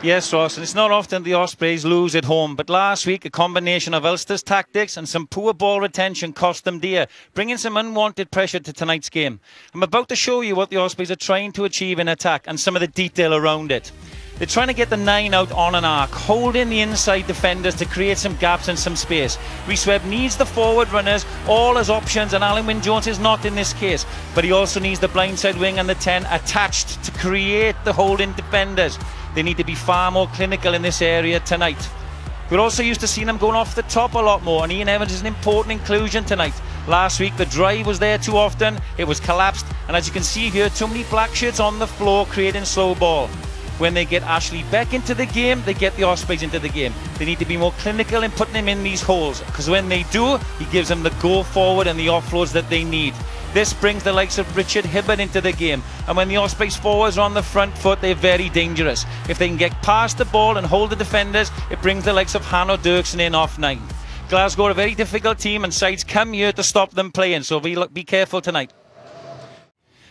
Yes, Ross, and it's not often the Ospreys lose at home, but last week a combination of Ulster's tactics and some poor ball retention cost them dear, bringing some unwanted pressure to tonight's game. I'm about to show you what the Ospreys are trying to achieve in attack and some of the detail around it. They're trying to get the 9 out on an arc, holding the inside defenders to create some gaps and some space. Rhys Webb needs the forward runners all as options, and Alan Wynne-Jones is not in this case, but he also needs the blindside wing and the 10 attached to create the holding defenders. They need to be far more clinical in this area tonight. We're also used to seeing them going off the top a lot more, and Ian Evans is an important inclusion tonight. Last week the drive was there too often, it was collapsed, and as you can see here, too many black shirts on the floor creating slow ball. When they get Ashley Beck into the game, they get the Ospreys into the game. They need to be more clinical in putting him in these holes, because when they do, he gives them the go forward and the offloads that they need. This brings the likes of Richard Hibbert into the game, and when the Ospreys forwards are on the front foot, they're very dangerous. If they can get past the ball and hold the defenders, it brings the likes of Hanno Dirksen in off 9. Glasgow are a very difficult team, and sides come here to stop them playing, so be careful tonight.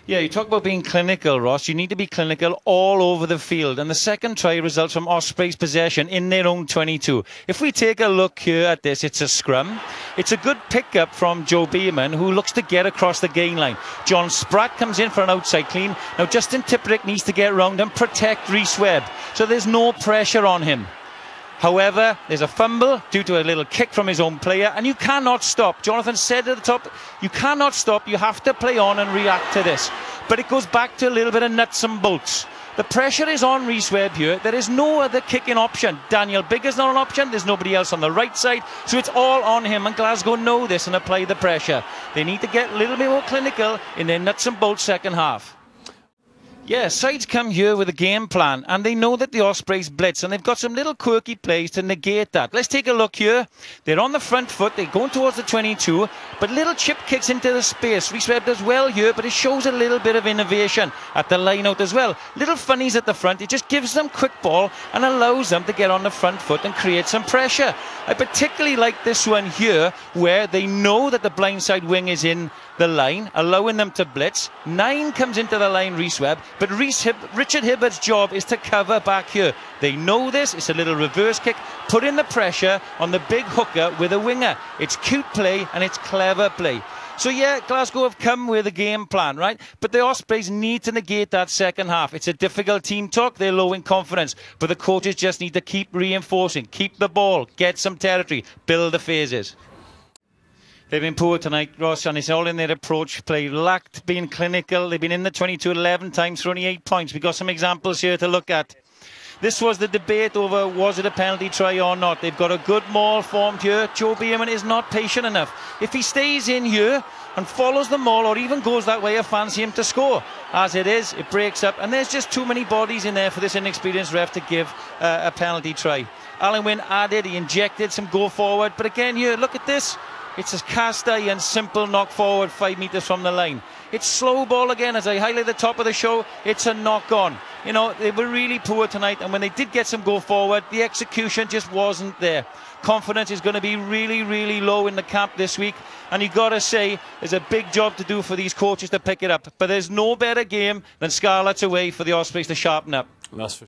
Yeah, you talk about being clinical, Ross. You need to be clinical all over the field. And the second try results from Ospreys' possession in their own 22. If we take a look here at this, it's a scrum. It's a good pickup from Joe Beerman, who looks to get across the gain line. John Spratt comes in for an outside clean. Now, Justin Tipuric needs to get round and protect Rhys Webb, so there's no pressure on him. However, there's a fumble due to a little kick from his own player, and you cannot stop. Jonathan said at the top, you cannot stop, you have to play on and react to this. But it goes back to a little bit of nuts and bolts. The pressure is on Rhys Webb here. There is no other kicking option. Daniel Biggar's not an option. There's nobody else on the right side. So it's all on him, and Glasgow know this and apply the pressure. They need to get a little bit more clinical in their nuts and bolts second half. Yeah, sides come here with a game plan, and they know that the Ospreys blitz, and they've got some little quirky plays to negate that. Let's take a look here. They're on the front foot, they're going towards the 22, but little chip kicks into the space. Rhys Webb does well here, but it shows a little bit of innovation at the line out as well. Little funnies at the front, it just gives them quick ball and allows them to get on the front foot and create some pressure. I particularly like this one here, where they know that the blindside wing is in the line, allowing them to blitz. 9 comes into the line, Rhys Webb, but Richard Hibbert's job is to cover back here. They know this. It's a little reverse kick, put in the pressure on the big hooker with a winger. It's cute play and it's clever play. So yeah, Glasgow have come with a game plan, right? But the Ospreys need to negate that second half. It's a difficult team talk. They're low in confidence, but the coaches just need to keep reinforcing, keep the ball, get some territory, build the phases. They've been poor tonight, Ross, and it's all in their approach play. Lacked being clinical. They've been in the 22 11 times for only 8 points. We've got some examples here to look at. This was the debate over was it a penalty try or not. They've got a good maul formed here. Joe Beerman is not patient enough. If he stays in here and follows the maul or even goes that way, I fancy him to score. As it is, it breaks up, and there's just too many bodies in there for this inexperienced ref to give a penalty try. Alan Wynne added, he injected some go forward, but again here, look at this. It's a cast iron simple knock forward 5 metres from the line. It's slow ball again. As I highlight the top of the show, it's a knock on. You know, they were really poor tonight, and when they did get some go forward, the execution just wasn't there. Confidence is going to be really, really low in the camp this week, and you've got to say there's a big job to do for these coaches to pick it up. But there's no better game than Scarlets away for the Ospreys to sharpen up.